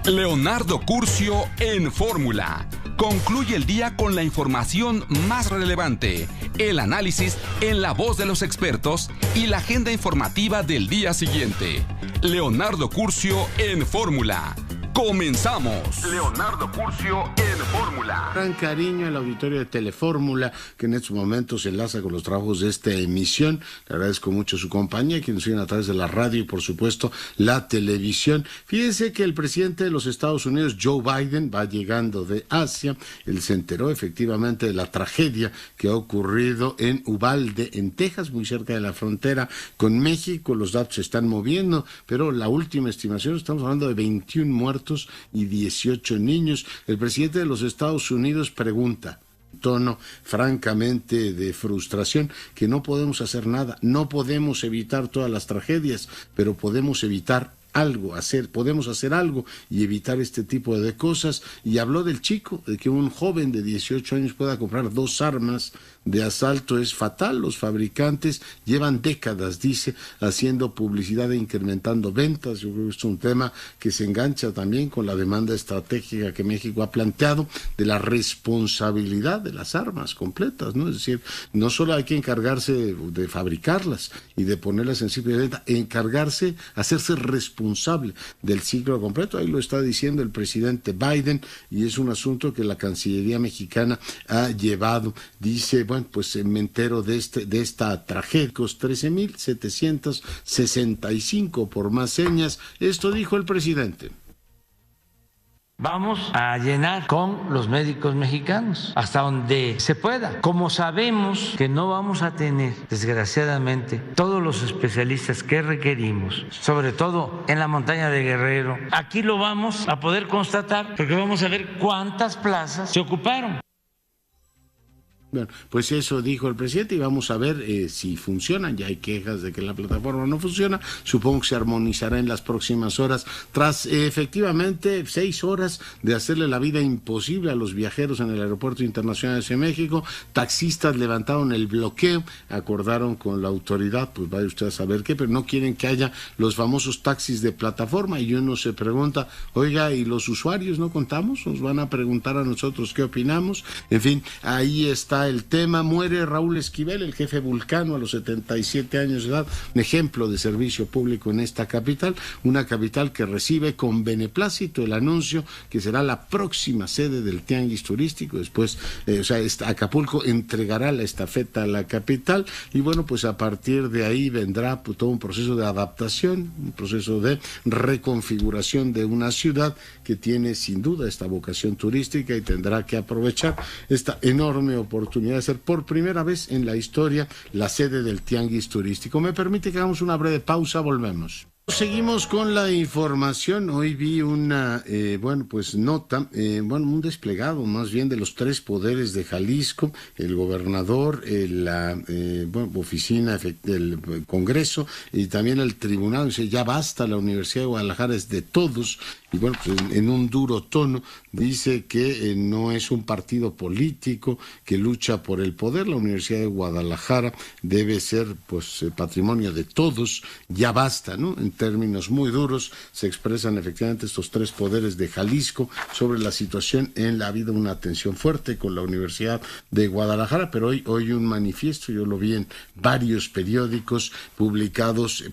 Leonardo Curcio en Fórmula. Concluye el día con la información más relevante, el análisis en la voz de los expertos y la agenda informativa del día siguiente. Leonardo Curcio en Fórmula. ¡Comenzamos! Leonardo Curcio en Fórmula. Gran cariño al auditorio de Telefórmula, que en estos momentos se enlaza con los trabajos de esta emisión. Le agradezco mucho su compañía, quienes siguen a través de la radio y, por supuesto, la televisión. Fíjense que el presidente de los Estados Unidos, Joe Biden, va llegando de Asia. Él se enteró efectivamente de la tragedia que ha ocurrido en Uvalde, en Texas, muy cerca de la frontera con México. Los datos se están moviendo, pero la última estimación, estamos hablando de 21 muertos y 18 niños. El presidente de los Estados Unidos pregunta, en tono francamente de frustración, que no podemos hacer nada, no podemos evitar todas las tragedias, pero podemos evitar algo, podemos hacer algo y evitar este tipo de cosas. Y habló del chico, de que un joven de 18 años pueda comprar 2 armas de asalto. Es fatal. Los fabricantes llevan décadas, dice, haciendo publicidad e incrementando ventas. Yo creo que es un tema que se engancha también con la demanda estratégica que México ha planteado de la responsabilidad de las armas completas, ¿no? Es decir, no solo hay que encargarse de fabricarlas y de ponerlas en sitio de venta, encargarse, hacerse responsable del ciclo completo. Ahí lo está diciendo el presidente Biden, y es un asunto que la Cancillería mexicana ha llevado. Dice, bueno, pues me entero de esta tragedia, 13,765 por más señas. Esto dijo el presidente. Vamos a llenar con los médicos mexicanos hasta donde se pueda. Como sabemos que no vamos a tener, desgraciadamente, todos los especialistas que requerimos, sobre todo en la montaña de Guerrero, aquí lo vamos a poder constatar porque vamos a ver cuántas plazas se ocuparon. Bueno, pues eso dijo el presidente y vamos a ver si funcionan. Ya hay quejas de que la plataforma no funciona. Supongo que se armonizará en las próximas horas. Tras efectivamente 6 horas de hacerle la vida imposible a los viajeros en el Aeropuerto Internacional de México, taxistas levantaron el bloqueo, acordaron con la autoridad, pues vaya usted a saber qué, pero no quieren que haya los famosos taxis de plataforma. Y uno se pregunta, oiga, ¿y los usuarios no contamos? ¿Nos van a preguntar a nosotros qué opinamos? En fin, ahí está el tema. Muere Raúl Esquivel, el jefe Vulcano, a los 77 años de edad, un ejemplo de servicio público en esta capital, una capital que recibe con beneplácito el anuncio que será la próxima sede del Tianguis Turístico. Después, Acapulco entregará la estafeta a la capital y bueno, pues a partir de ahí vendrá pues, todo un proceso de adaptación, un proceso de reconfiguración de una ciudad que tiene sin duda esta vocación turística y tendrá que aprovechar esta enorme oportunidad de ser por primera vez en la historia la sede del Tianguis Turístico. ¿Me permite que hagamos una breve pausa? Volvemos. Seguimos con la información. Hoy vi una, nota, un desplegado más bien de los 3 poderes de Jalisco, el gobernador, la oficina del Congreso y también el tribunal. Dice, ya basta, la Universidad de Guadalajara es de todos. Y bueno, pues en un duro tono dice que no es un partido político que lucha por el poder. La Universidad de Guadalajara debe ser pues patrimonio de todos. Ya basta, ¿no? En términos muy duros se expresan efectivamente estos 3 poderes de Jalisco sobre la situación en la vida. Una tensión fuerte con la Universidad de Guadalajara, pero hoy un manifiesto, yo lo vi en varios periódicos publicados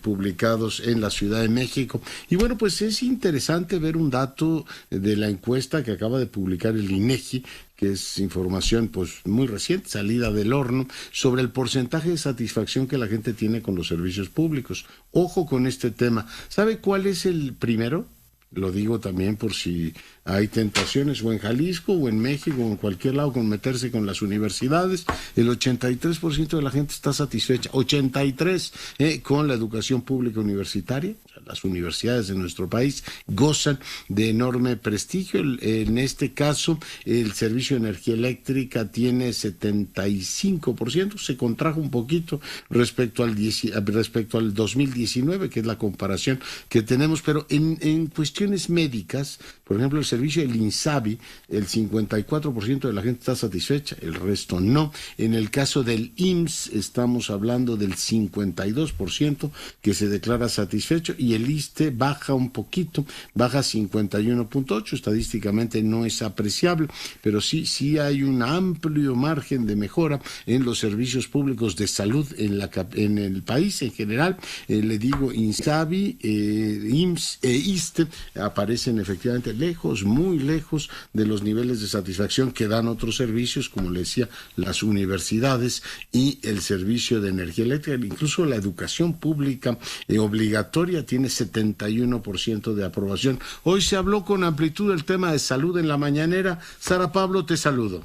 en la Ciudad de México. Y bueno, pues es interesante ver un dato de la encuesta que acaba de publicar el INEGI, que es información pues muy reciente, salida del horno, sobre el porcentaje de satisfacción que la gente tiene con los servicios públicos. Ojo con este tema. ¿Sabe cuál es el primero? Lo digo también por si hay tentaciones, o en Jalisco, o en México, o en cualquier lado, con meterse con las universidades. El 83% de la gente está satisfecha, 83% con la educación pública universitaria. O sea, las universidades de nuestro país gozan de enorme prestigio. En este caso, el servicio de energía eléctrica tiene 75%, se contrajo un poquito respecto al 2019, que es la comparación que tenemos, pero en cuestiones médicas, por ejemplo, el servicio del INSABI, el 54% de la gente está satisfecha, el resto no. En el caso del IMSS estamos hablando del 52% que se declara satisfecho, y el ISSSTE baja un poquito, baja 51.8, estadísticamente no es apreciable, pero sí hay un amplio margen de mejora en los servicios públicos de salud en el país en general. Le digo, INSABI, IMSS e ISSSTE aparecen efectivamente lejos, muy lejos de los niveles de satisfacción que dan otros servicios, como le decía, las universidades y el servicio de energía eléctrica. Incluso la educación pública obligatoria tiene 71% de aprobación. Hoy se habló con amplitud del tema de salud en la mañanera. Sara Pablo, te saludo.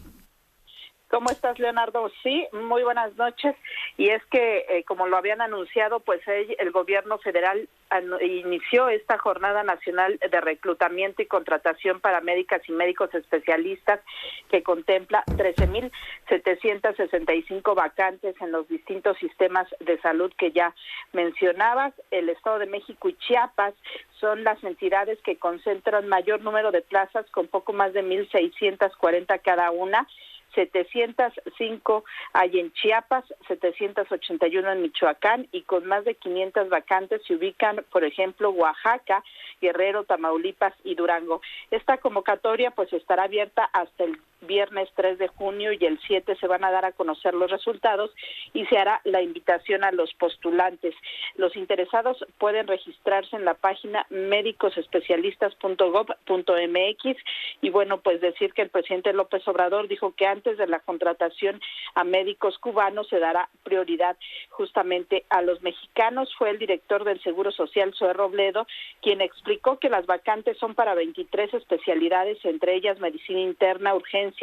¿Cómo estás, Leonardo? Sí, muy buenas noches. Y es que, como lo habían anunciado, pues el gobierno federal inició esta Jornada Nacional de Reclutamiento y Contratación para Médicas y Médicos Especialistas, que contempla 13,765 vacantes en los distintos sistemas de salud que ya mencionabas. El Estado de México y Chiapas son las entidades que concentran mayor número de plazas, con poco más de 1,640 cada una. 705 hay en Chiapas, 781 en Michoacán, y con más de 500 vacantes se ubican, por ejemplo, Oaxaca, Guerrero, Tamaulipas y Durango. Esta convocatoria pues estará abierta hasta el viernes 3 de junio y el 7 se van a dar a conocer los resultados y se hará la invitación a los postulantes. Los interesados pueden registrarse en la página médicosespecialistas.gov.mx, y bueno, pues decir que el presidente López Obrador dijo que antes de la contratación a médicos cubanos se dará prioridad justamente a los mexicanos. Fue el director del Seguro Social, Zoe Robledo, quien explicó que las vacantes son para 23 especialidades, entre ellas medicina interna, urgencias,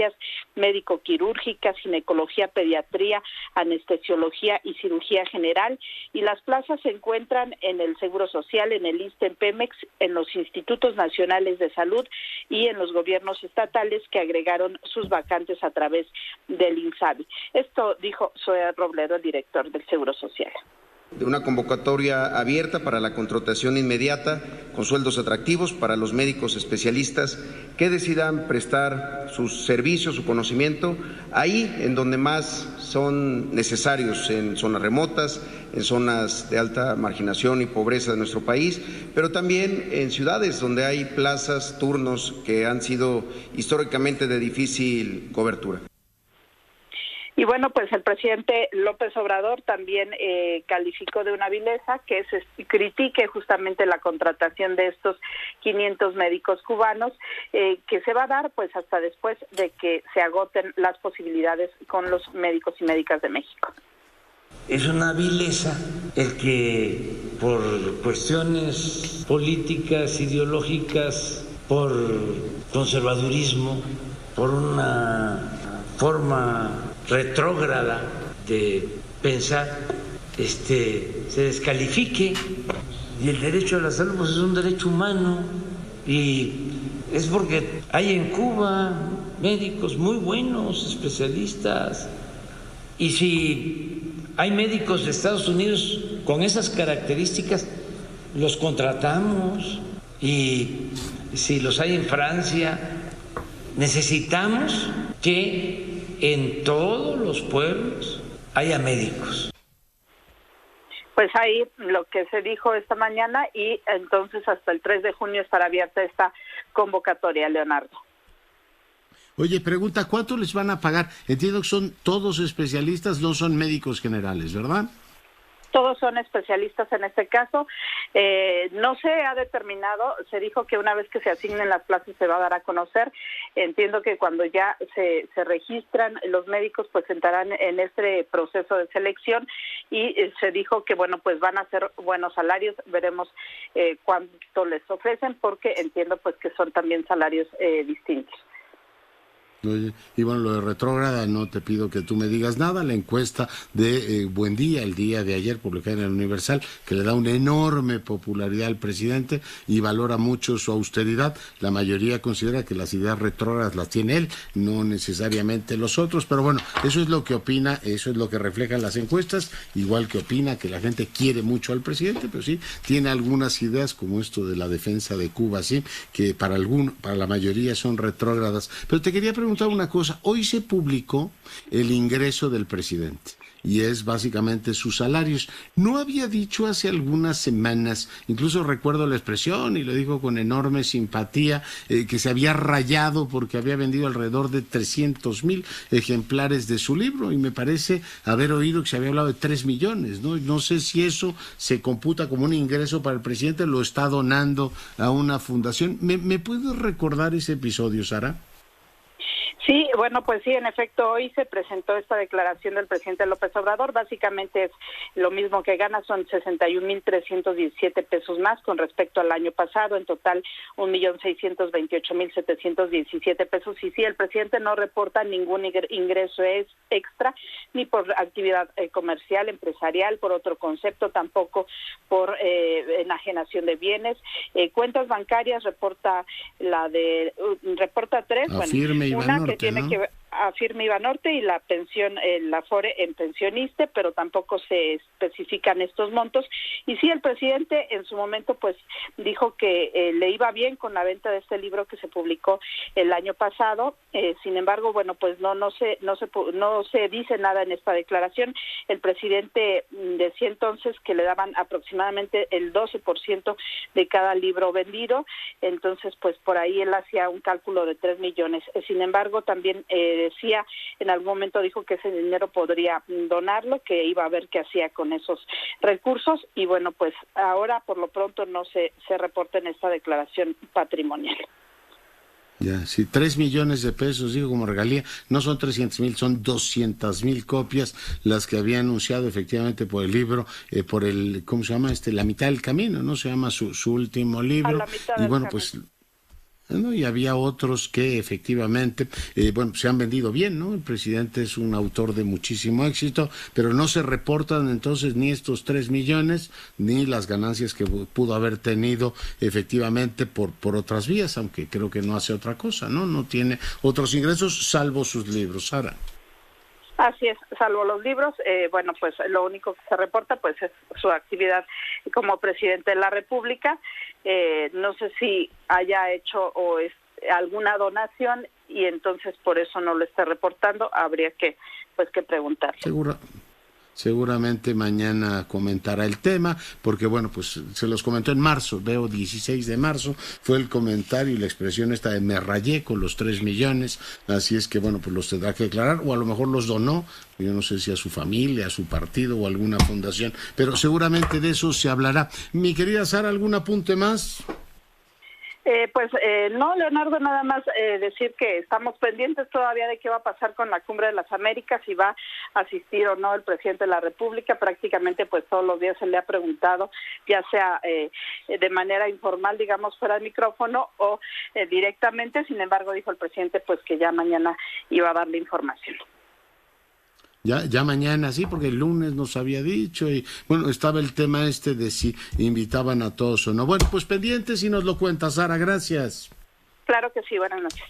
médico-quirúrgicas, ginecología, pediatría, anestesiología y cirugía general, y las plazas se encuentran en el Seguro Social, en el ISSSTE, en Pemex, en los institutos nacionales de salud y en los gobiernos estatales que agregaron sus vacantes a través del INSABI. Esto dijo Zoe Robledo, el director del Seguro Social. De una convocatoria abierta para la contratación inmediata con sueldos atractivos para los médicos especialistas que decidan prestar sus servicios, su conocimiento, ahí en donde más son necesarios, en zonas remotas, en zonas de alta marginación y pobreza de nuestro país, pero también en ciudades donde hay plazas, turnos que han sido históricamente de difícil cobertura. Y bueno, pues el presidente López Obrador también calificó de una vileza que se critique justamente la contratación de estos 500 médicos cubanos, que se va a dar pues hasta después de que se agoten las posibilidades con los médicos y médicas de México. Es una vileza el que por cuestiones políticas, ideológicas, por conservadurismo, por una forma retrógrada de pensar, se descalifique. Y el derecho a la salud pues es un derecho humano, y es porque hay en Cuba médicos muy buenos, especialistas, y si hay médicos de Estados Unidos con esas características, los contratamos, y si los hay en Francia, necesitamos que en todos los pueblos haya médicos. Pues ahí lo que se dijo esta mañana, y entonces hasta el 3 de junio estará abierta esta convocatoria, Leonardo. Oye, pregunta, ¿cuánto les van a pagar? Entiendo que son todos especialistas, no son médicos generales, ¿verdad? Todos son especialistas en este caso. No se ha determinado, se dijo que una vez que se asignen las plazas se va a dar a conocer. Entiendo que cuando ya se registran los médicos, pues entrarán en este proceso de selección, y se dijo que bueno, pues van a ser buenos salarios. Veremos cuánto les ofrecen, porque entiendo pues que son también salarios distintos. Oye, y bueno, lo de retrógrada, no te pido que tú me digas nada. La encuesta de Buen Día, el día de ayer, publicada en el Universal, que le da una enorme popularidad al presidente y valora mucho su austeridad. La mayoría considera que las ideas retrógradas las tiene él, no necesariamente los otros. Pero bueno, eso es lo que opina, eso es lo que reflejan las encuestas. Igual que opina que la gente quiere mucho al presidente, pero sí tiene algunas ideas, como esto de la defensa de Cuba, sí, que para la mayoría son retrógradas. Pero te quería preguntar una cosa. Hoy se publicó el ingreso del presidente y es básicamente sus salarios. No había dicho hace algunas semanas, incluso recuerdo la expresión y lo dijo con enorme simpatía, que se había rayado porque había vendido alrededor de 300,000 ejemplares de su libro, y me parece haber oído que se había hablado de 3 millones, ¿no? No sé si eso se computa como un ingreso para el presidente, lo está donando a una fundación. ¿Me puedes recordar ese episodio, Sara? Sí, bueno, pues sí, en efecto, hoy se presentó esta declaración del presidente López Obrador. Básicamente es lo mismo que gana, son 61,317 pesos más con respecto al año pasado, en total 1,628,717 pesos. Y sí, el presidente no reporta ningún ingreso extra, ni por actividad comercial, empresarial, por otro concepto, tampoco por enajenación de bienes. Cuentas bancarias reporta tres, Afirme, bueno, Iván una que Norte, tiene ¿no? que ver, afirma Ibanorte, y la pensión, la Afore en pensioniste, pero tampoco se especifican estos montos. Y sí, el presidente en su momento pues dijo que le iba bien con la venta de este libro que se publicó el año pasado. Sin embargo, bueno, pues no se dice nada en esta declaración. El presidente decía entonces que le daban aproximadamente el 12% de cada libro vendido. Entonces, pues por ahí él hacía un cálculo de 3 millones. Sin embargo, también decía, en algún momento dijo que ese dinero podría donarlo, que iba a ver qué hacía con esos recursos, y bueno, pues ahora por lo pronto no se reporta en esta declaración patrimonial. Ya, sí, 3 millones de pesos, digo, como regalía. No son 300,000, son 200,000 copias las que había anunciado efectivamente por el libro, por el, ¿cómo se llama? La mitad del camino, ¿no? Se llama su último libro. A la mitad Y del bueno, camino. pues, ¿no? Y había otros que efectivamente, bueno, se han vendido bien, ¿no? El presidente es un autor de muchísimo éxito, pero no se reportan entonces ni estos 3 millones, ni las ganancias que pudo haber tenido efectivamente por otras vías, aunque creo que no hace otra cosa, ¿no? No tiene otros ingresos salvo sus libros, Sara. Así es, salvo los libros, bueno, pues lo único que se reporta pues es su actividad como presidente de la República. No sé si haya hecho alguna donación y entonces por eso no lo está reportando. Habría que preguntar. Seguramente mañana comentará el tema, porque bueno, pues se los comentó en marzo, veo 16 de marzo, fue el comentario y la expresión esta de me rayé con los 3 millones, así es que bueno, pues los tendrá que declarar, o a lo mejor los donó, yo no sé si a su familia, a su partido o a alguna fundación, pero seguramente de eso se hablará. Mi querida Sara, ¿algún apunte más? No, Leonardo, nada más decir que estamos pendientes todavía de qué va a pasar con la Cumbre de las Américas, si va a asistir o no el presidente de la República. Prácticamente pues todos los días se le ha preguntado, ya sea de manera informal, digamos, fuera del micrófono, o directamente. Sin embargo, dijo el presidente pues que ya mañana iba a darle información. Ya mañana, sí, porque el lunes nos había dicho, y bueno, estaba el tema de si invitaban a todos o no. Bueno, pues pendientes y nos lo cuenta, Sara, gracias. Claro que sí, buenas noches.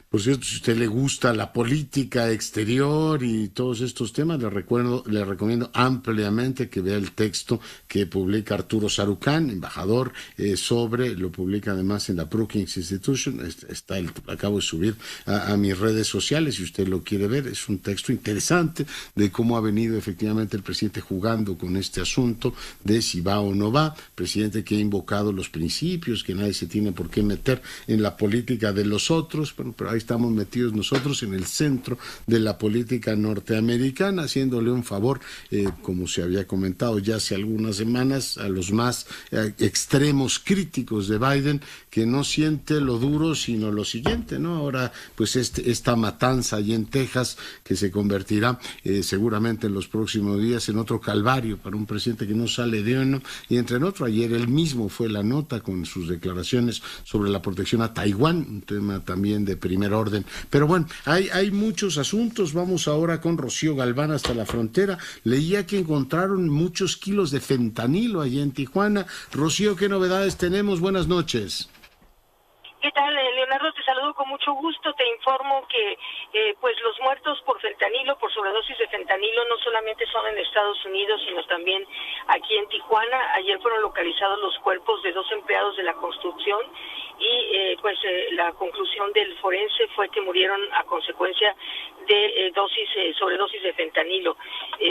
Por cierto, si a usted le gusta la política exterior y todos estos temas, le recomiendo ampliamente que vea el texto que publica Arturo Sarucán, embajador, lo publica además en la Brookings Institution, lo acabo de subir a mis redes sociales, si usted lo quiere ver. Es un texto interesante de cómo ha venido efectivamente el presidente jugando con este asunto de si va o no va, presidente que ha invocado los principios, que nadie se tiene por qué meter en la política de los otros, pero ahí estamos metidos nosotros en el centro de la política norteamericana, haciéndole un favor, como se había comentado ya hace algunas semanas, a los más extremos críticos de Biden, que no siente lo duro sino lo siguiente, ¿no? Ahora pues esta matanza allí en Texas, que se convertirá seguramente en los próximos días en otro calvario para un presidente que no sale de uno, y entre otro, ayer él mismo fue la nota con sus declaraciones sobre la protección a Taiwán, un tema también de primer poner orden. Pero bueno, hay muchos asuntos. Vamos ahora con Rocío Galván hasta la frontera. Leía que encontraron muchos kilos de fentanilo allá en Tijuana. Rocío, ¿qué novedades tenemos? Buenas noches. ¿Qué tal, Leonardo? Te saludo con mucho gusto. Te informo que pues los muertos por fentanilo, por sobredosis de fentanilo, no solamente son en Estados Unidos, sino también aquí en Tijuana. Ayer fueron localizados los cuerpos de 2 empleados de la construcción y la conclusión del forense fue que murieron a consecuencia de sobredosis de fentanilo.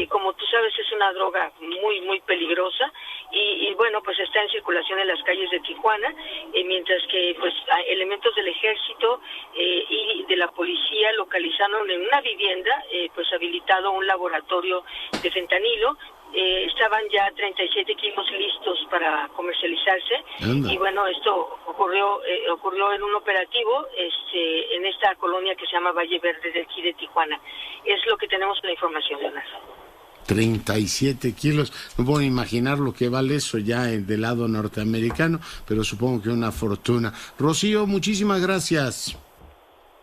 Como tú sabes, es una droga muy, muy peligrosa y bueno, pues está en circulación en las calles de Tijuana, mientras que pues elementos del ejército y de la policía localizaron en una vivienda pues habilitado un laboratorio de fentanilo. Estaban ya 37 kilos listos para comercializarse. Y bueno, esto ocurrió en un operativo en esta colonia que se llama Valle Verde de aquí de Tijuana. Es lo que tenemos la información, Leonardo. 37 kilos, no puedo imaginar lo que vale eso ya del lado norteamericano, pero supongo que una fortuna. Rocío, muchísimas gracias.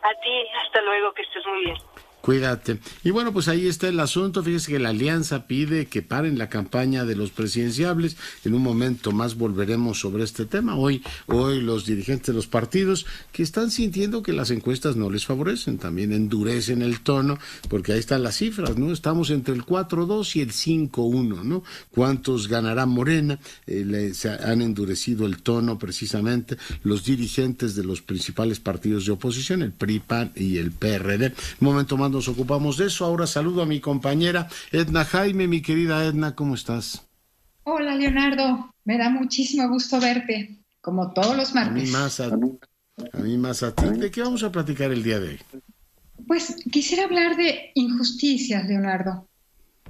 A ti, hasta luego, que estés muy bien. Cuídate. Y bueno, pues ahí está el asunto. Fíjese que la Alianza pide que paren la campaña de los presidenciables. En un momento más volveremos sobre este tema. Hoy los dirigentes de los partidos que están sintiendo que las encuestas no les favorecen, también endurecen el tono, porque ahí están las cifras, ¿no? Estamos entre el 4-2 y el 5-1, ¿no? ¿Cuántos ganará Morena? Se han endurecido el tono precisamente los dirigentes de los principales partidos de oposición, el PRI, PAN y el PRD. Un momento más nos ocupamos de eso. Ahora saludo a mi compañera Edna Jaime. Mi querida Edna, ¿cómo estás? Hola, Leonardo. Me da muchísimo gusto verte, como todos los martes. A mí más a ti. ¿De qué vamos a platicar el día de hoy? Pues quisiera hablar de injusticias, Leonardo.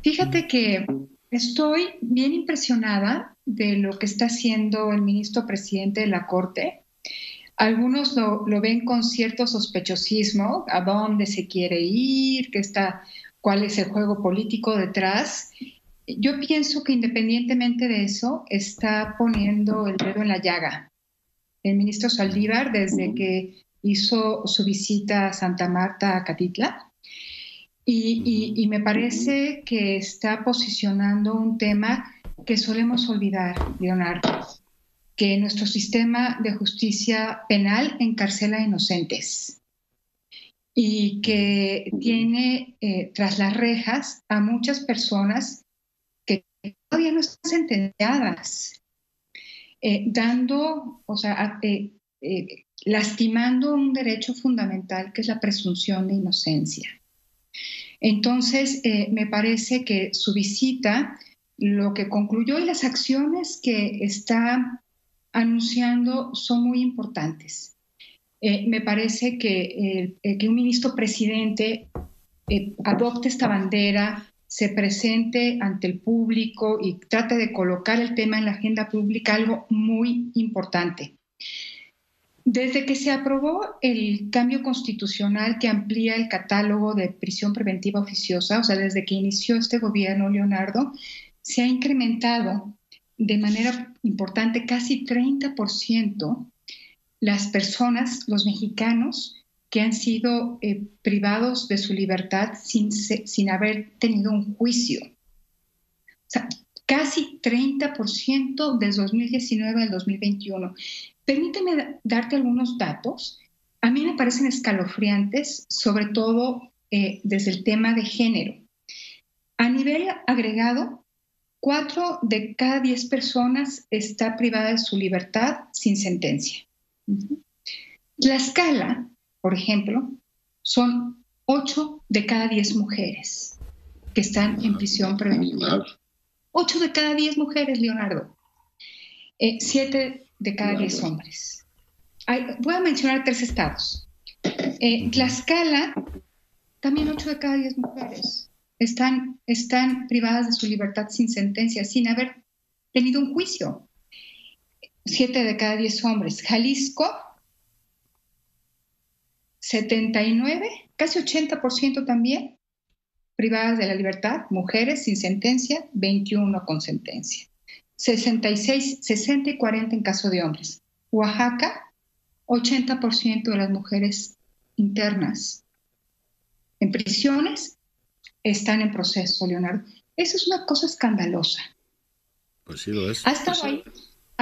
Fíjate que estoy bien impresionada de lo que está haciendo el ministro presidente de la Corte. Algunos lo ven con cierto sospechosismo, a dónde se quiere ir, cuál es el juego político detrás. Yo pienso que independientemente de eso, está poniendo el dedo en la llaga. El ministro Saldívar, desde que hizo su visita a Santa Marta, a Catitla, y me parece que está posicionando un tema que solemos olvidar, Leonardo, que nuestro sistema de justicia penal encarcela a inocentes y que tiene tras las rejas a muchas personas que todavía no están sentenciadas, lastimando un derecho fundamental que es la presunción de inocencia. Entonces, me parece que su visita, lo que concluyó y las acciones que está anunciando son muy importantes. Me parece que un ministro presidente adopte esta bandera, se presente ante el público y trate de colocar el tema en la agenda pública, algo muy importante. Desde que se aprobó el cambio constitucional que amplía el catálogo de prisión preventiva oficiosa, o sea, desde que inició este gobierno, Leonardo, se ha incrementado de manera importante, casi 30%, las personas, los mexicanos, que han sido privados de su libertad sin haber tenido un juicio. O sea, casi 30% desde 2019 al 2021. Permíteme darte algunos datos. A mí me parecen escalofriantes, sobre todo desde el tema de género. A nivel agregado, 4 de cada 10 personas está privada de su libertad sin sentencia. Tlaxcala, por ejemplo, son 8 de cada 10 mujeres que están en prisión preventiva. 8 de cada 10 mujeres, Leonardo. 7 de cada 10 hombres. Voy a mencionar 3 estados. Tlaxcala, también 8 de cada 10 mujeres están privadas de su libertad sin sentencia, sin haber tenido un juicio. 7 de cada 10 hombres. Jalisco, 79, casi 80% también, privadas de la libertad, mujeres sin sentencia, 21 con sentencia. 66, 60 y 40 en caso de hombres. Oaxaca, 80% de las mujeres internas en prisiones están en proceso, Leonardo. Eso es una cosa escandalosa. Pues sí lo es. Ha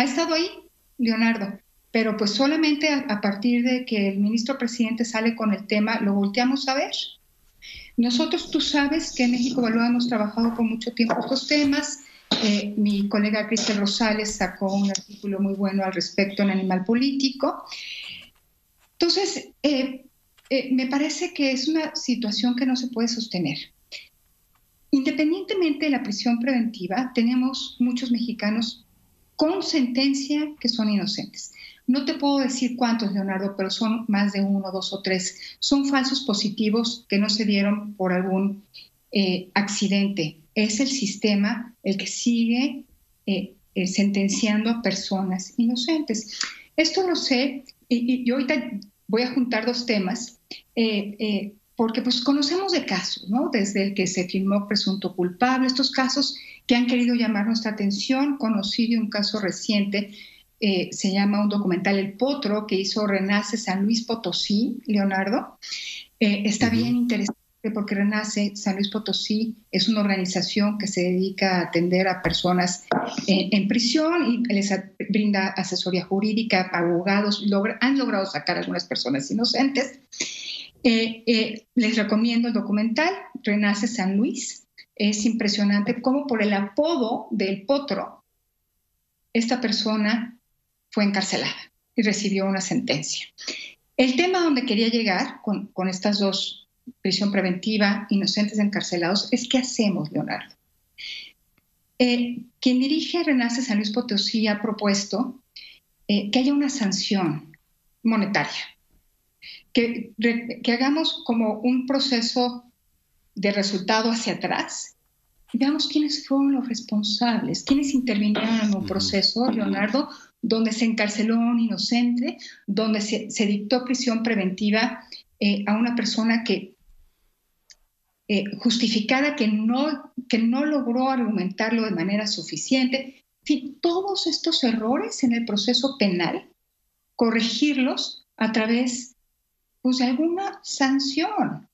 estado ahí, Leonardo, pero pues solamente a partir de que el ministro presidente sale con el tema, lo volteamos a ver. Nosotros, tú sabes que en México Evalúa hemos trabajado por mucho tiempo estos temas. Mi colega Cristel Rosales sacó un artículo muy bueno al respecto en Animal Político. Entonces, me parece que es una situación que no se puede sostener. Independientemente de la prisión preventiva, tenemos muchos mexicanos con sentencia que son inocentes. No te puedo decir cuántos, Leonardo, pero son más de 1, 2 o 3. Son falsos positivos que no se dieron por algún accidente. Es el sistema el que sigue sentenciando a personas inocentes. Esto lo sé, y ahorita voy a juntar dos temas, porque pues conocemos de casos, ¿no? Desde el que se filmó Presunto Culpable, estos casos que han querido llamar nuestra atención. Conocí de un caso reciente, se llama un documental El Potro, que hizo Renace San Luis Potosí, Leonardo. Está bien interesante porque Renace San Luis Potosí es una organización que se dedica a atender a personas en prisión y les brinda asesoría jurídica, abogados, han logrado sacar a algunas personas inocentes. Les recomiendo el documental Renace San Luis. Es impresionante cómo por el apodo del Potro esta persona fue encarcelada y recibió una sentencia. El tema donde quería llegar con estas dos, prisión preventiva, inocentes encarcelados, es ¿qué hacemos, Leonardo? Quien dirige Renace San Luis Potosí ha propuesto que haya una sanción monetaria, que hagamos como un proceso de resultado hacia atrás y veamos quiénes fueron los responsables, quiénes intervinieron en un proceso, Leonardo, donde se encarceló a un inocente, donde se dictó prisión preventiva a una persona que justificada que no logró argumentarlo de manera suficiente. En fin, todos estos errores en el proceso penal, corregirlos a través pues, de alguna sanción.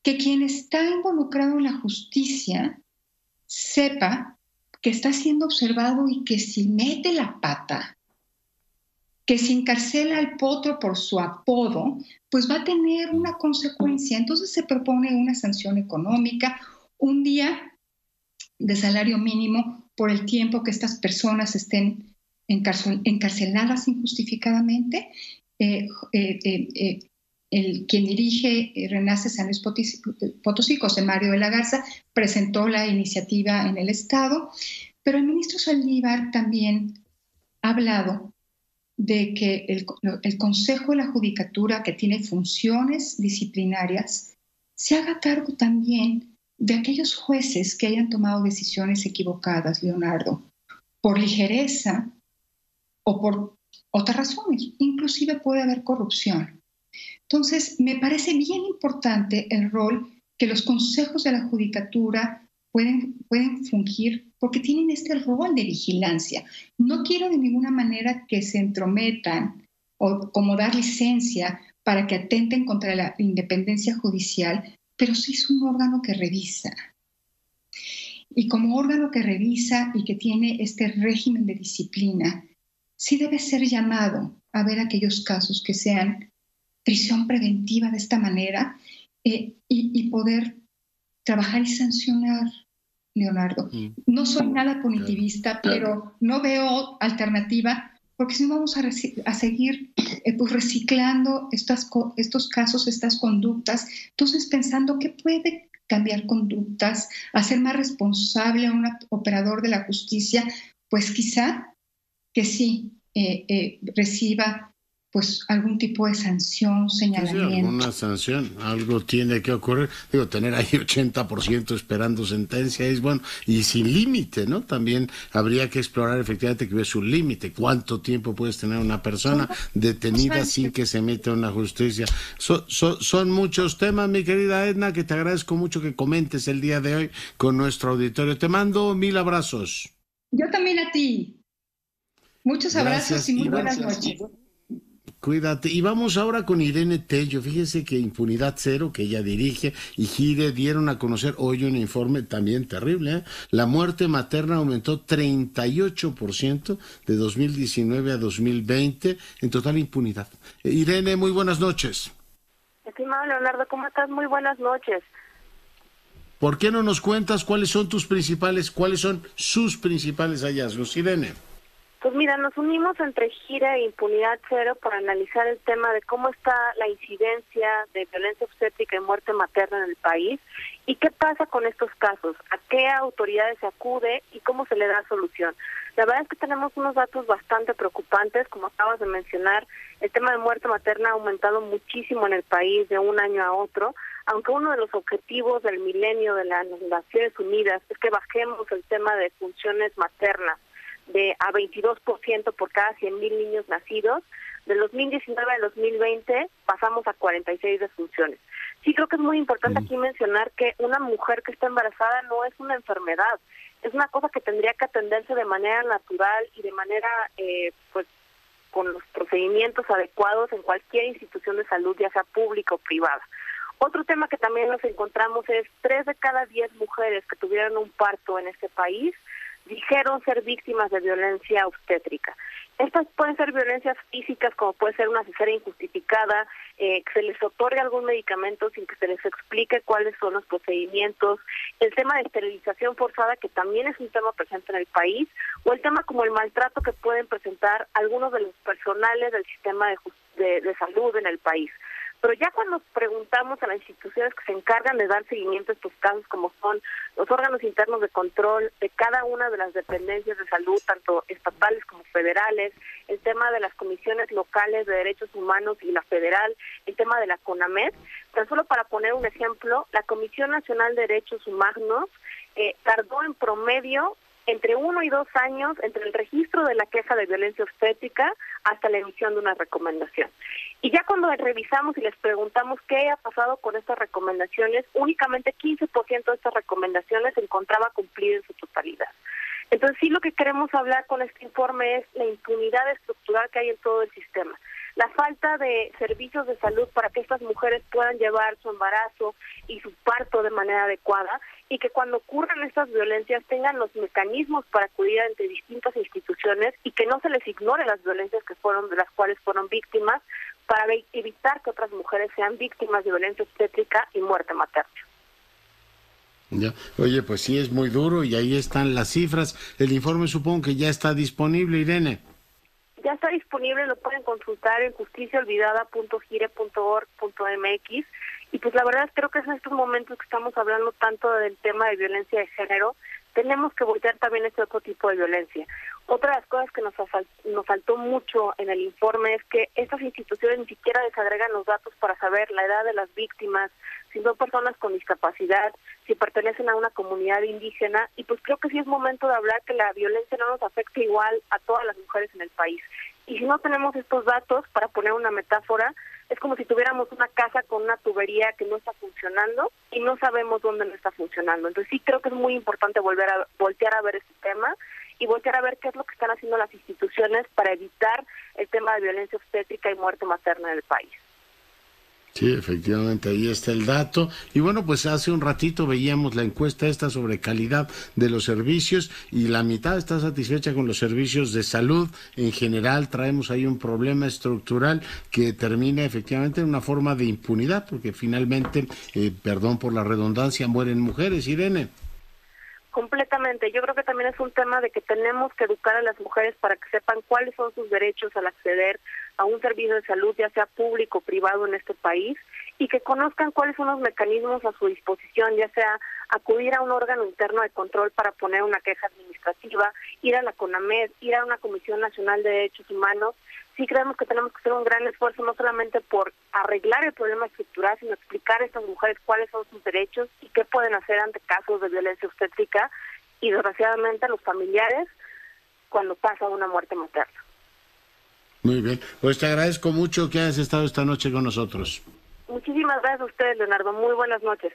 Que quien está involucrado en la justicia sepa que está siendo observado y que si mete la pata, que si encarcela al Potro por su apodo, pues va a tener una consecuencia. Entonces se propone una sanción económica, un día de salario mínimo por el tiempo que estas personas estén encarceladas injustificadamente. Quien dirige Renace San Luis Potosí, José Mario de la Garza, presentó la iniciativa en el Estado, pero el ministro Saldívar también ha hablado de que el Consejo de la Judicatura, que tiene funciones disciplinarias, se haga cargo también de aquellos jueces que hayan tomado decisiones equivocadas, Leonardo, por ligereza o por otras razones. Inclusive puede haber corrupción. Entonces, me parece bien importante el rol que los consejos de la judicatura pueden fungir porque tienen este rol de vigilancia. No quiero de ninguna manera que se entrometan o como dar licencia para que atenten contra la independencia judicial, pero sí es un órgano que revisa. Y como órgano que revisa y que tiene este régimen de disciplina, sí debe ser llamado a ver aquellos casos que sean prisión preventiva de esta manera y poder trabajar y sancionar, Leonardo. No soy nada punitivista, pero no veo alternativa porque si no vamos a seguir pues reciclando estos casos, estas conductas. Entonces pensando que puede cambiar conductas, hacer más responsable a un operador de la justicia, pues quizá que sí reciba pues algún tipo de sanción, señalamiento. Sí, alguna sanción, algo tiene que ocurrir. Digo, tener ahí 80% esperando sentencia es bueno, y sin límite, ¿no? También habría que explorar efectivamente que hubiese un límite. ¿Cuánto tiempo puedes tener una persona detenida sin que se meta en la justicia? Son muchos temas, mi querida Edna, que te agradezco mucho que comentes el día de hoy con nuestro auditorio. Te mando 1000 abrazos. Yo también a ti. Muchos abrazos y muy buenas noches. Cuídate. Y vamos ahora con Irene Tello. Fíjese que Impunidad Cero, que ella dirige, y Gire dieron a conocer hoy un informe también terrible, ¿eh? La muerte materna aumentó 38% de 2019 a 2020 en total impunidad. Irene, muy buenas noches. Estimado Leonardo, ¿cómo estás? Muy buenas noches. ¿Por qué no nos cuentas cuáles son sus principales hallazgos, Irene? Pues mira, nos unimos entre Gira e Impunidad Cero para analizar el tema de cómo está la incidencia de violencia obstétrica y muerte materna en el país y qué pasa con estos casos, a qué autoridades se acude y cómo se le da solución. La verdad es que tenemos unos datos bastante preocupantes, como acabas de mencionar, el tema de muerte materna ha aumentado muchísimo en el país de un año a otro, aunque uno de los objetivos del milenio de las Naciones Unidas es que bajemos el tema de funciones maternas a 22% por cada 100,000 niños nacidos. De 2019 a 2020 pasamos a 46 defunciones. Sí creo que es muy importante aquí mencionar que una mujer que está embarazada no es una enfermedad, es una cosa que tendría que atenderse de manera natural y de manera, pues, con los procedimientos adecuados en cualquier institución de salud, ya sea pública o privada. Otro tema que también nos encontramos es 3 de cada 10 mujeres que tuvieron un parto en este país dijeron ser víctimas de violencia obstétrica. Estas pueden ser violencias físicas, como puede ser una cesárea injustificada, que se les otorgue algún medicamento sin que se les explique cuáles son los procedimientos, el tema de esterilización forzada, que también es un tema presente en el país, o el tema como el maltrato que pueden presentar algunos de los personales del sistema de salud en el país. Pero ya cuando preguntamos a las instituciones que se encargan de dar seguimiento a estos casos, como son los órganos internos de control de cada una de las dependencias de salud, tanto estatales como federales, el tema de las comisiones locales de derechos humanos y la federal, el tema de la CONAMED, tan solo para poner un ejemplo, la Comisión Nacional de Derechos Humanos tardó en promedio entre 1 y 2 años entre el registro de la queja de violencia obstétrica hasta la emisión de una recomendación. Y ya cuando revisamos y les preguntamos qué ha pasado con estas recomendaciones, únicamente 15% de estas recomendaciones se encontraba cumplido en su totalidad. Entonces sí, lo que queremos hablar con este informe es la impunidad estructural que hay en todo el sistema. La falta de servicios de salud para que estas mujeres puedan llevar su embarazo y su parto de manera adecuada y que cuando ocurran estas violencias tengan los mecanismos para acudir ante distintas instituciones y que no se les ignore las violencias de las cuales fueron víctimas para evitar que otras mujeres sean víctimas de violencia obstétrica y muerte materna. Ya. Oye, pues sí, es muy duro y ahí están las cifras. El informe supongo que ya está disponible, Irene. Ya está disponible, lo pueden consultar en justiciaolvidada.gire.org.mx y pues la verdad creo que en estos momentos que estamos hablando tanto del tema de violencia de género, tenemos que voltear también este otro tipo de violencia. Otra de las cosas que nos faltó mucho en el informe es que estas instituciones ni siquiera desagregan los datos para saber la edad de las víctimas, si son personas con discapacidad, si pertenecen a una comunidad indígena, y pues creo que sí es momento de hablar que la violencia no nos afecta igual a todas las mujeres en el país. Y si no tenemos estos datos, para poner una metáfora, es como si tuviéramos una casa con una tubería que no está funcionando y no sabemos dónde no está funcionando. Entonces sí creo que es muy importante voltear a ver este tema y voltear a ver qué es lo que están haciendo las instituciones para evitar el tema de violencia obstétrica y muerte materna en el país. Sí, efectivamente, ahí está el dato. Y bueno, pues hace un ratito veíamos la encuesta esta sobre calidad de los servicios y la mitad está satisfecha con los servicios de salud. En general traemos ahí un problema estructural que termina efectivamente en una forma de impunidad, porque finalmente, perdón por la redundancia, mueren mujeres, Irene. Completamente. Yo creo que también es un tema de que tenemos que educar a las mujeres para que sepan cuáles son sus derechos al acceder a un servicio de salud, ya sea público o privado en este país, y que conozcan cuáles son los mecanismos a su disposición, ya sea acudir a un órgano interno de control para poner una queja administrativa, ir a la CONAMED, ir a una Comisión Nacional de Derechos Humanos. Sí creemos que tenemos que hacer un gran esfuerzo no solamente por arreglar el problema estructural, sino explicar a estas mujeres cuáles son sus derechos y qué pueden hacer ante casos de violencia obstétrica y desgraciadamente a los familiares cuando pasa una muerte materna. Muy bien, pues te agradezco mucho que hayas estado esta noche con nosotros. Muchísimas gracias a ustedes, Leonardo. Muy buenas noches.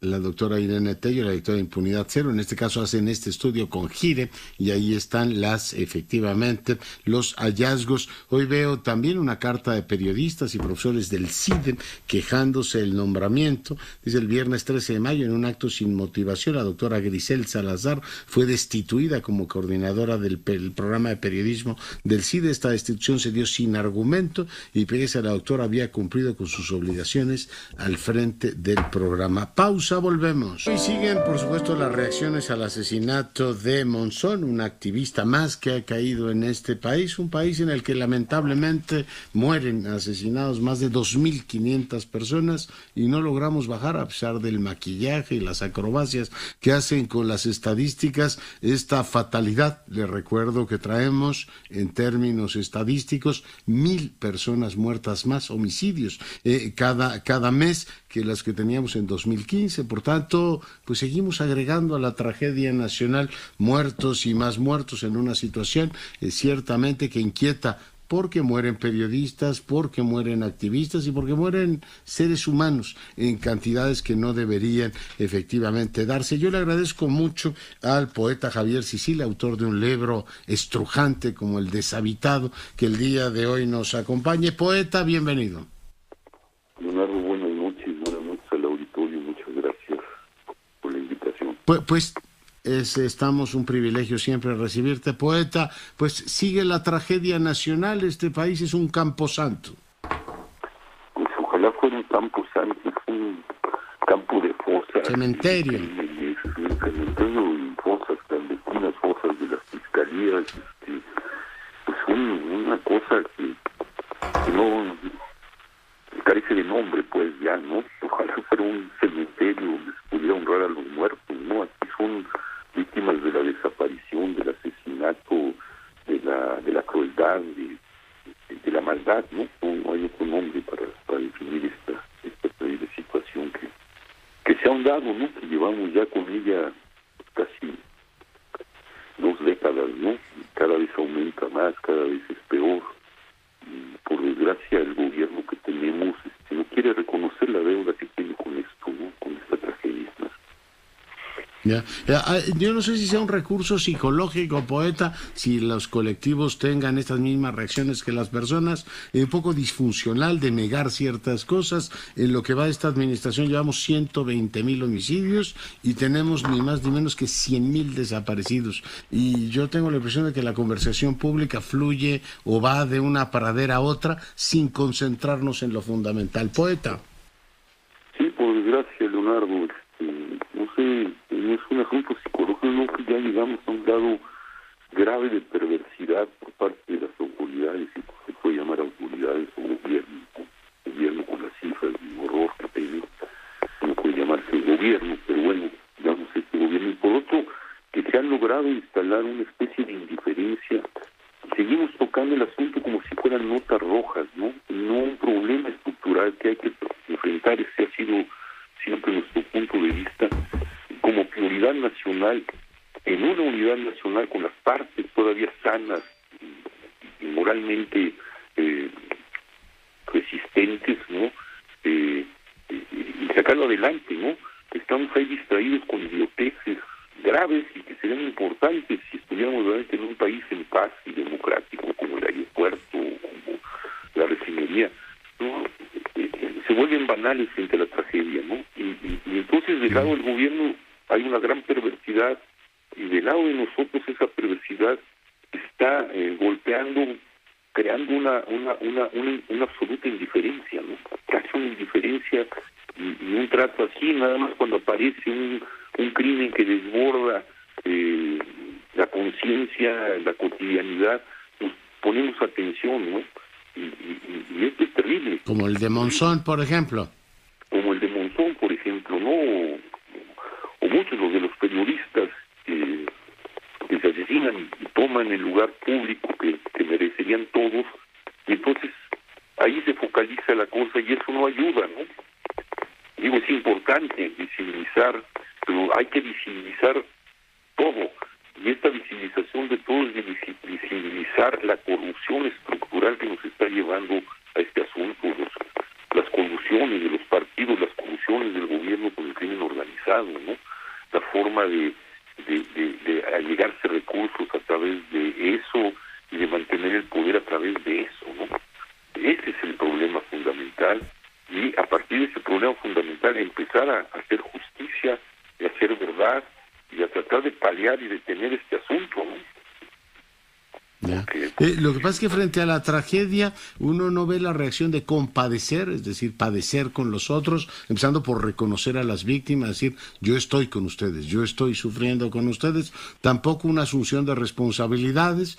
la doctora Irene Tello, la directora de Impunidad Cero. En este caso hacen este estudio con Gire y ahí están efectivamente los hallazgos. Hoy veo también una carta de periodistas y profesores del CIDE quejándose del nombramiento. Dice: el viernes 13 de mayo, en un acto sin motivación, la doctora Grisel Salazar fue destituida como coordinadora del programa de periodismo del CIDE. Esta destitución se dio sin argumento y pese a la doctora había cumplido con sus obligaciones al frente del programa. Pausa. Volvemos. Hoy siguen, por supuesto, las reacciones al asesinato de Monzón, un activista más que ha caído en este país, un país en el que lamentablemente mueren asesinados más de 2.500 personas y no logramos bajar, a pesar del maquillaje y las acrobacias que hacen con las estadísticas, esta fatalidad. Les recuerdo que traemos, en términos estadísticos, 1.000 personas muertas más, homicidios, cada mes que las que teníamos en 2015. Por tanto, pues seguimos agregando a la tragedia nacional muertos y más muertos en una situación ciertamente que inquieta, porque mueren periodistas, porque mueren activistas y porque mueren seres humanos en cantidades que no deberían efectivamente darse. Yo le agradezco mucho al poeta Javier Sicil, autor de un libro estrujante como El Deshabitado, que el día de hoy nos acompañe. Poeta, bienvenido. Leonardo, buenas noches al auditorio, muchas gracias por la invitación. Pues estamos un privilegio siempre recibirte, poeta. Pues sigue la tragedia nacional, este país es un camposanto. Pues ojalá fuera un camposanto, es un campo de fosas. Cementerio. Es un cementerio y fosas clandestinas, fosas de las fiscalías, pues una cosa que no carece de nombre, pues ya, ¿no? Ojalá fuera un cementerio donde se pudiera honrar a los muertos, ¿no? Aquí son víctimas de la desaparición, del asesinato, de la crueldad, de la maldad, ¿no? No hay otro nombre para definir esta terrible situación que se ha ahondado, ¿no? Que llevamos ya con ella casi 2 décadas, ¿no? Cada vez aumenta más, cada vez es peor. Por desgracia, el gobierno que tenemos no quiere reconocer la deuda que tiene con esto, ¿no? Con esta tragedia, ¿no? Yo no sé si sea un recurso psicológico, poeta, si los colectivos tengan estas mismas reacciones que las personas, un poco disfuncional de negar ciertas cosas. En lo que va de esta administración llevamos 120,000 homicidios y tenemos ni más ni menos que 100,000 desaparecidos. Y yo tengo la impresión de que la conversación pública fluye o va de una pradera a otra sin concentrarnos en lo fundamental. Poeta. Sí, por desgracia, Leonardo, no sé, no es un asunto psicológico, no, que ya llegamos a un grado grave de perversidad por parte de las autoridades, y se puede llamar autoridades o gobierno con las cifras de horror que tiene, no puede llamarse gobierno, pero bueno, digamos este gobierno, y por otro, que se han logrado instalar una especie de indiferencia. Seguimos tocando el asunto como si fueran notas rojas, ¿no? No un problema estructural que hay que enfrentar. Ese ha sido siempre nuestro punto de vista, como prioridad nacional, en una unidad nacional con las partes todavía sanas y moralmente resistentes, ¿no? Y sacarlo adelante, ¿no? Estamos ahí distraídos con idioteces graves y que serían importantes si estuviéramos realmente en un país en paz y democrático, como el aeropuerto, como la refinería, ¿no? Se vuelven banales frente a la tragedia, ¿no? Y entonces del lado del gobierno hay una gran perversidad y del lado de nosotros esa perversidad está golpeando, creando una absoluta indiferencia, ¿no? Casi una indiferencia y un trato así, nada más cuando aparece un crimen que desborda la conciencia, la cotidianidad, pues ponemos atención, ¿no? Y esto es terrible. Como el de Monzón, por ejemplo. Como el de Monzón, por ejemplo, ¿no? O muchos de los periodistas que se asesinan y toman el lugar público que merecerían todos, y entonces ahí se focaliza la cosa y eso no ayuda, ¿no? Digo, es importante visibilizar, pero hay que visibilizar todo. Y esta visibilización de todo es de visibilizar la corrupción estructural que nos está llevando a este asunto, las colusiones de los partidos, las colusiones del gobierno con el crimen organizado. organizado, ¿no? La forma de allegarse recursos a través de eso y de mantener el poder a través de eso, ¿no? Ese es el problema fundamental, y a partir de ese problema fundamental empezar a hacer justicia y a hacer verdad y a tratar de paliar y detener este asunto, ¿no? Lo que pasa es que frente a la tragedia uno no ve la reacción de compadecer, es decir, padecer con los otros, empezando por reconocer a las víctimas, decir, yo estoy con ustedes, yo estoy sufriendo con ustedes, tampoco una asunción de responsabilidades,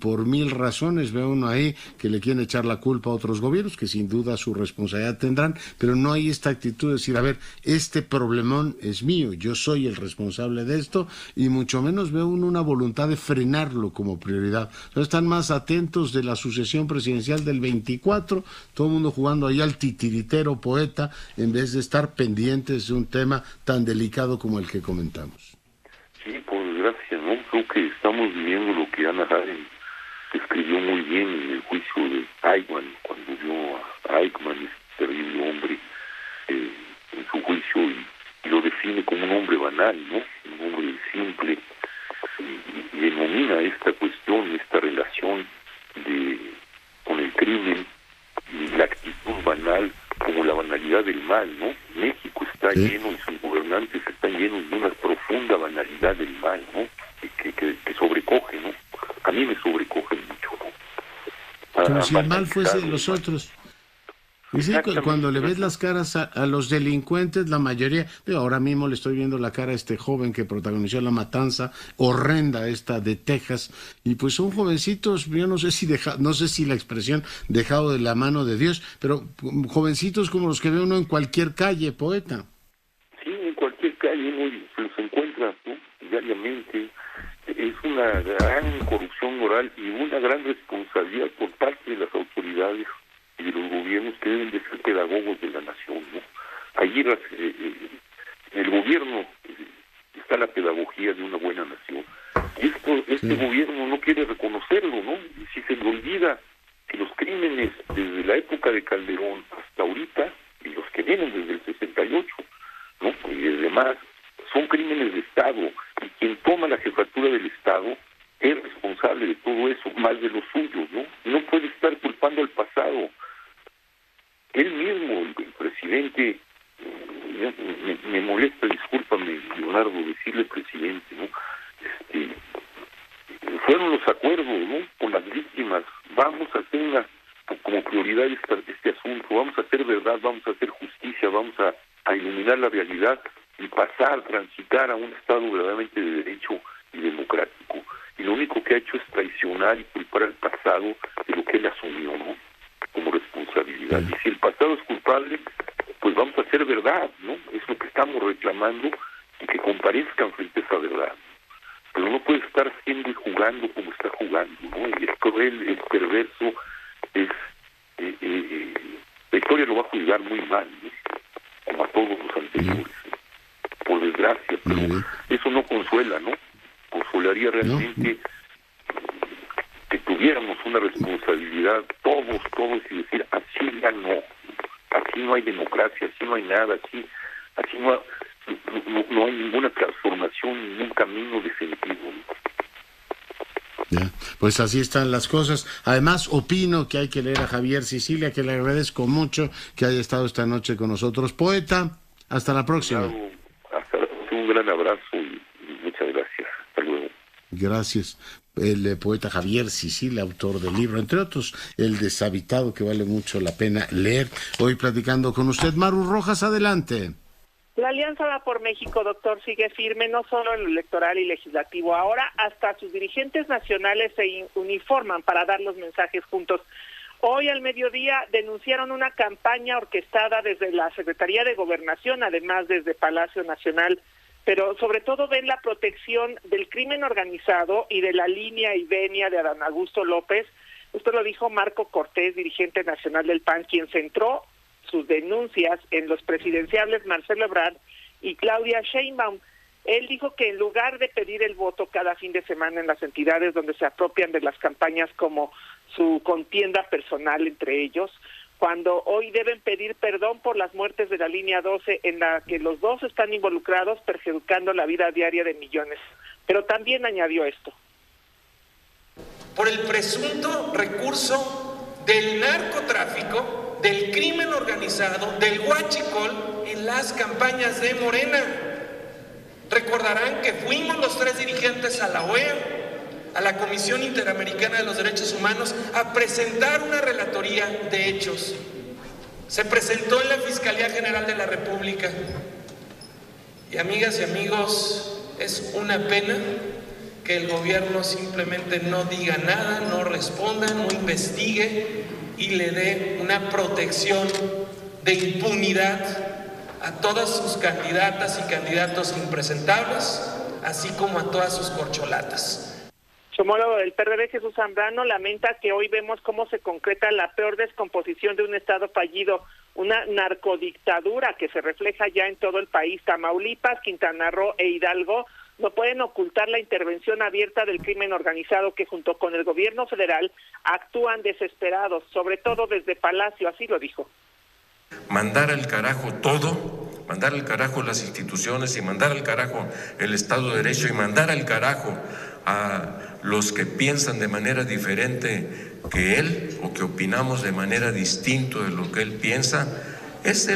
por mil razones ve uno ahí que le quieren echar la culpa a otros gobiernos, que sin duda su responsabilidad tendrán, pero no hay esta actitud de decir, a ver, este problemón es mío, yo soy el responsable de esto, y mucho menos ve uno una voluntad de frenarlo como prioridad. Están más atentos de la sucesión presidencial del 24, todo el mundo jugando ahí al titiritero poeta, en vez de estar pendientes de un tema tan delicado como el que comentamos. Sí, por desgracia, ¿no? Creo que estamos viviendo lo que Hannah Arendt escribió muy bien en el juicio de Eichmann, cuando vio a Eichmann, este terrible hombre, en su juicio, y lo define como un hombre banal, ¿no? Un hombre simple, y denomina esta cuestión, esta relación con el crimen y la actitud banal como la banalidad del mal, ¿no? México está lleno, y sus gobernantes están llenos de una profunda banalidad del mal, ¿no? Que sobrecoge, ¿no? A mí me sobrecoge mucho, ¿no? Como si el mal fuese de los otros. Y sí, cuando le ves las caras a los delincuentes, la mayoría, ahora mismo le estoy viendo la cara a este joven que protagonizó la matanza horrenda esta de Texas, y pues son jovencitos, yo no sé si la expresión dejado de la mano de Dios, pero jovencitos como los que ve uno en cualquier calle, poeta. Sí, en cualquier calle uno se los encuentra, ¿no? Diariamente. Es una gran corrupción moral y una gran responsabilidad por parte de las autoridades y de los gobiernos, que deben de ser pedagogos de la nación, ¿no? Allí en el gobierno está la pedagogía de una buena nación. Y este gobierno no quiere reconocerlo, ¿no? Y si se le olvida que los crímenes desde la época de Calderón hasta ahorita, y los que vienen desde el 68, ¿no? Y demás, son crímenes de Estado, y quien toma la jefatura del Estado es responsable de todo eso, más de los suyos, ¿no? No puede estar culpando al pasado. Él mismo, el presidente, me molesta, discúlpame, Leonardo, decirle presidente, ¿no? Fueron los acuerdos, ¿no? Con las víctimas. Vamos a hacer como prioridad este asunto, vamos a hacer verdad, vamos a hacer justicia, vamos a iluminar la realidad y transitar a un Estado verdaderamente de derecho y democrático. Y lo único que ha hecho es traicionar y culpar al pasado de lo que él asumió, ¿no? Como responsabilidad. Y si el pasado es culpable, pues vamos a hacer verdad, ¿no? Es lo que estamos reclamando, y que comparezcan frente a esa verdad. Pero no puede estar haciendo y jugando como está jugando, ¿no? Y es cruel, es perverso, la historia lo va a juzgar muy mal, ¿no? Como a todos los anteriores, ¿no? Por desgracia, pero eso no consuela, ¿no? Consolaría realmente que tuviéramos una responsabilidad todos, y decir, así ya no, así no hay democracia, así no hay nada, así no hay ninguna transformación, ningún camino de sentido, ¿no? Ya, pues así están las cosas. Además, opino que hay que leer a Javier Sicilia, que le agradezco mucho que haya estado esta noche con nosotros. Poeta, hasta la próxima. Un gran abrazo y muchas gracias. Hasta luego. Gracias. El poeta Javier Sicilia, autor del libro, entre otros, El Deshabitado, que vale mucho la pena leer. Hoy platicando con usted, Maru Rojas, adelante. La Alianza Va por México, doctor, sigue firme, no solo en lo electoral y legislativo. Ahora hasta sus dirigentes nacionales se uniforman para dar los mensajes juntos. Hoy al mediodía denunciaron una campaña orquestada desde la Secretaría de Gobernación, además desde Palacio Nacional, pero sobre todo ven la protección del crimen organizado y de la línea y venia de Adán Augusto López. Esto lo dijo Marco Cortés, dirigente nacional del PAN, quien centró sus denuncias en los presidenciables Marcelo Ebrard y Claudia Sheinbaum. Él dijo que en lugar de pedir el voto cada fin de semana en las entidades donde se apropian de las campañas como su contienda personal entre ellos, cuando hoy deben pedir perdón por las muertes de la línea 12, en la que los dos están involucrados, perjudicando la vida diaria de millones. Pero también añadió esto. Por el presunto recurso del narcotráfico, del crimen organizado, del huachicol en las campañas de Morena. Recordarán que fuimos los 3 dirigentes a la OEA, a la Comisión Interamericana de los Derechos Humanos, a presentar una relatoría de hechos. Se presentó en la Fiscalía General de la República. Y amigas y amigos, es una pena que el gobierno simplemente no diga nada, no responda, no investigue y le dé una protección de impunidad a todas sus candidatas y candidatos impresentables, así como a todas sus corcholatas. Su homólogo del PRD, Jesús Zambrano, lamenta que hoy vemos cómo se concreta la peor descomposición de un Estado fallido, una narcodictadura que se refleja ya en todo el país. Tamaulipas, Quintana Roo e Hidalgo no pueden ocultar la intervención abierta del crimen organizado que junto con el gobierno federal actúan desesperados, sobre todo desde Palacio, así lo dijo. Mandar al carajo todo, mandar al carajo las instituciones y mandar al carajo el Estado de Derecho y mandar al carajo a los que piensan de manera diferente que él o que opinamos de manera distinta de lo que él piensa, es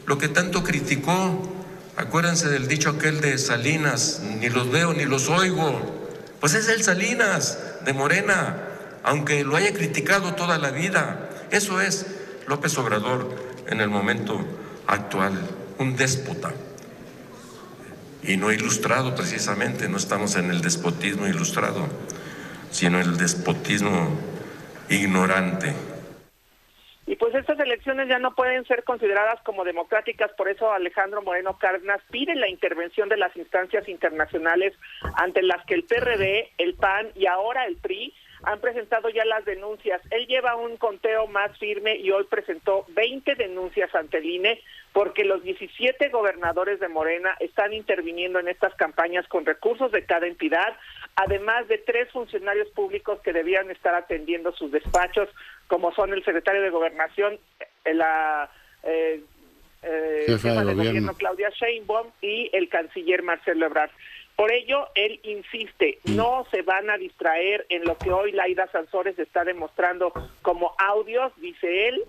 lo que tanto criticó. Acuérdense del dicho aquel de Salinas, ni los veo ni los oigo. Pues es el Salinas de Morena, aunque lo haya criticado toda la vida. Eso es López Obrador en el momento actual, un déspota. Y no ilustrado precisamente, no estamos en el despotismo ilustrado, sino el despotismo ignorante. Y pues estas elecciones ya no pueden ser consideradas como democráticas, por eso Alejandro Moreno Cárdenas pide la intervención de las instancias internacionales ante las que el PRD, el PAN y ahora el PRI han presentado ya las denuncias. Él lleva un conteo más firme y hoy presentó 20 denuncias ante el INE porque los 17 gobernadores de Morena están interviniendo en estas campañas con recursos de cada entidad, además de 3 funcionarios públicos que debían estar atendiendo sus despachos, como son el secretario de Gobernación, la jefa de gobierno Claudia Sheinbaum y el canciller Marcelo Ebrard. Por ello, él insiste, no se van a distraer en lo que hoy Laida Sansores está demostrando como audios, dice él,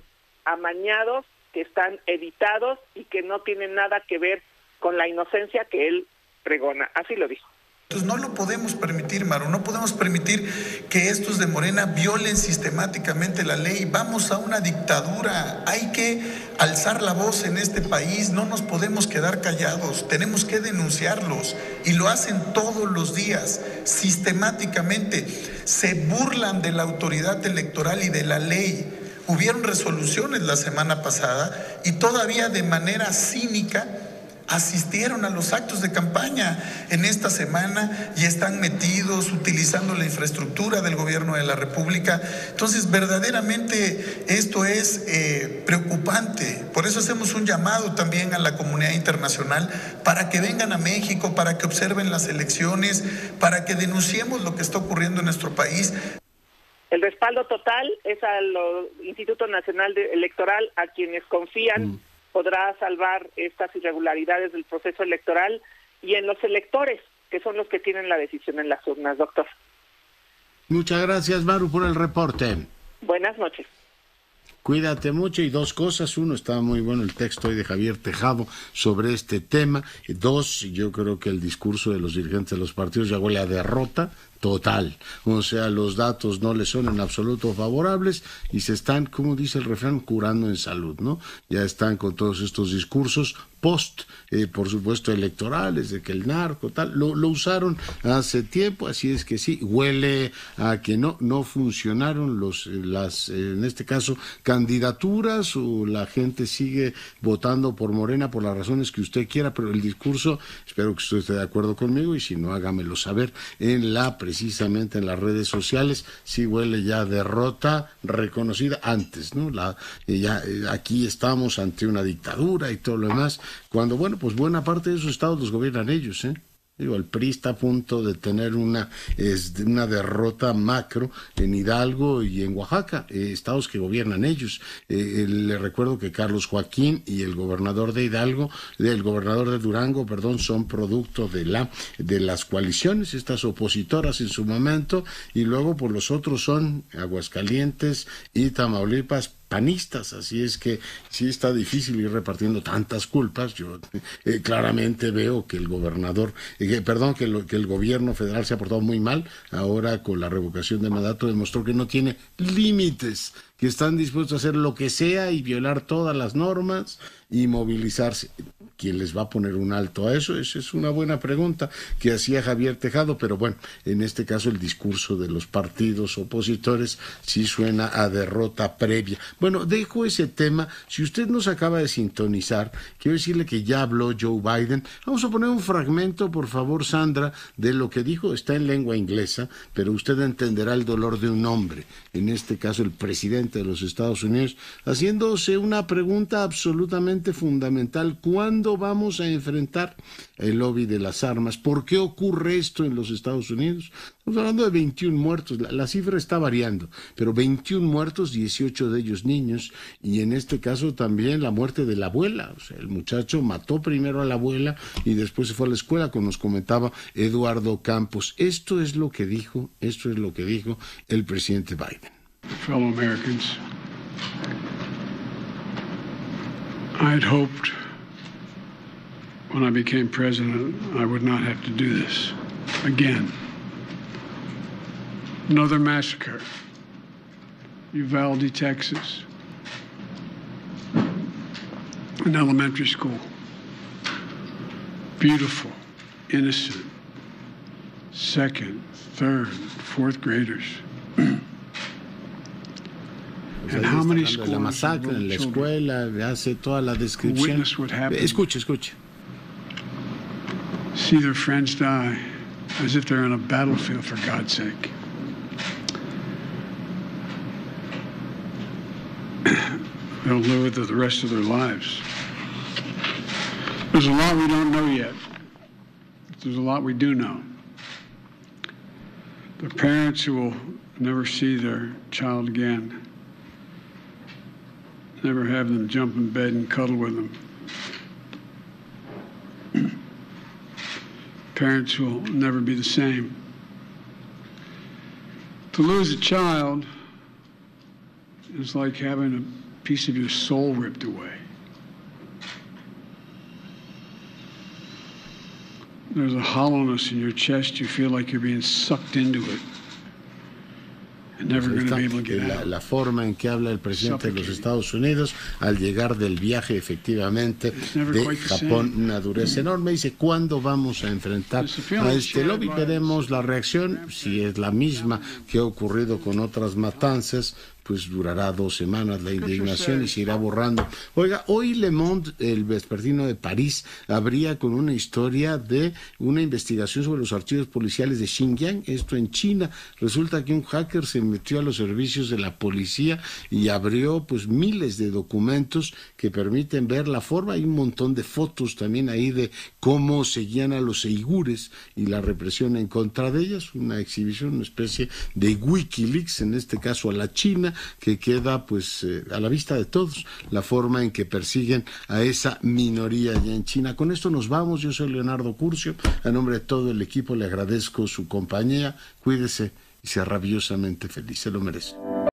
amañados, que están editados y que no tienen nada que ver con la inocencia que él pregona. Así lo dijo. Entonces no lo podemos permitir, Maru, no podemos permitir que estos de Morena violen sistemáticamente la ley. Vamos a una dictadura, hay que alzar la voz en este país, no nos podemos quedar callados, tenemos que denunciarlos y lo hacen todos los días, sistemáticamente. Se burlan de la autoridad electoral y de la ley. Hubieron resoluciones la semana pasada y todavía de manera cínica asistieron a los actos de campaña en esta semana y están metidos utilizando la infraestructura del gobierno de la República. Entonces, verdaderamente esto es preocupante. Por eso hacemos un llamado también a la comunidad internacional para que vengan a México, para que observen las elecciones, para que denunciemos lo que está ocurriendo en nuestro país. El respaldo total es al Instituto Nacional Electoral, a quienes confían podrá salvar estas irregularidades del proceso electoral, y en los electores, que son los que tienen la decisión en las urnas, doctor. Muchas gracias, Maru, por el reporte. Buenas noches. Cuídate mucho. Y 2 cosas. 1, estaba muy bueno el texto hoy de Javier Tejado sobre este tema. 2, yo creo que el discurso de los dirigentes de los partidos ya huele a derrota total. O sea, los datos no les son en absoluto favorables y se están, como dice el refrán, curando en salud, ¿no? Ya están con todos estos discursos post, por supuesto, electorales, de que el narco, tal, lo usaron hace tiempo, así es que sí, huele a que no funcionaron las en este caso, candidaturas, o la gente sigue votando por Morena por las razones que usted quiera, pero el discurso, espero que usted esté de acuerdo conmigo, y si no, hágamelo saber precisamente en las redes sociales. Sí huele ya derrota reconocida antes, ¿no? Aquí estamos ante una dictadura y todo lo demás, cuando, bueno, pues buena parte de esos estados los gobiernan ellos, Digo, el PRI está a punto de tener una derrota macro en Hidalgo y en Oaxaca, estados que gobiernan ellos. Le recuerdo que Carlos Joaquín y el gobernador de Durango, son producto de las coaliciones, estas opositoras en su momento, y luego por los otros son Aguascalientes y Tamaulipas, panistas, así es que sí está difícil ir repartiendo tantas culpas. Yo claramente veo que el gobierno federal se ha portado muy mal. Ahora con la revocación de mandato demostró que no tiene límites, que están dispuestos a hacer lo que sea y violar todas las normas y movilizarse. ¿Quién les va a poner un alto a eso? Esa es una buena pregunta que hacía Javier Tejado, pero bueno, en este caso el discurso de los partidos opositores sí suena a derrota previa. Bueno, dejo ese tema. Si usted nos acaba de sintonizar, quiero decirle que ya habló Joe Biden. Vamos a poner un fragmento, por favor, Sandra, de lo que dijo. Está en lengua inglesa, pero usted entenderá el dolor de un hombre, en este caso el presidente de los Estados Unidos, haciéndose una pregunta absolutamente fundamental: ¿cuándo vamos a enfrentar el lobby de las armas? ¿Por qué ocurre esto en los Estados Unidos? Estamos hablando de 21 muertos, la cifra está variando, pero 21 muertos, 18 de ellos niños, y en este caso también la muerte de la abuela. O sea, el muchacho mató primero a la abuela y después se fue a la escuela, como nos comentaba Eduardo Campos. Esto es lo que dijo el presidente Biden. Fellow Americans, I had hoped when I became president I would not have to do this again. Another massacre, Uvalde, Texas, an elementary school, beautiful, innocent, second, third, fourth graders. And how many schools, la masacre en la escuela, hace toda la descripción. Escuche. See their friends die as if they're on a battlefield, for God's sake. They'll live with it the rest of their lives. There's a lot we don't know yet. There's a lot we do know. The parents who will never see their child again, never have them jump in bed and cuddle with them. Parents will never be the same. To lose a child is like having a piece of your soul ripped away. There's a hollowness in your chest. You feel like you're being sucked into it. La forma en que habla el presidente de los Estados Unidos al llegar del viaje efectivamente de Japón, una dureza enorme. Dice: ¿cuándo vamos a enfrentar a este lobby? Veremos la reacción. Si es la misma que ha ocurrido con otras matanzas, pues durará 2 semanas la indignación y se irá borrando. Oiga, hoy Le Monde, el vespertino de París, abría con una historia de una investigación sobre los archivos policiales de Xinjiang, esto en China. Resulta que un hacker se metió a los servicios de la policía y abrió pues miles de documentos que permiten ver la forma. Hay un montón de fotos también ahí de cómo seguían a los uigures y la represión en contra de ellas. Una exhibición, una especie de Wikileaks, en este caso a la China, que queda pues a la vista de todos, la forma en que persiguen a esa minoría allá en China. Con esto nos vamos. Yo soy Leonardo Curcio. A nombre de todo el equipo le agradezco su compañía. Cuídese y sea rabiosamente feliz. Se lo merece.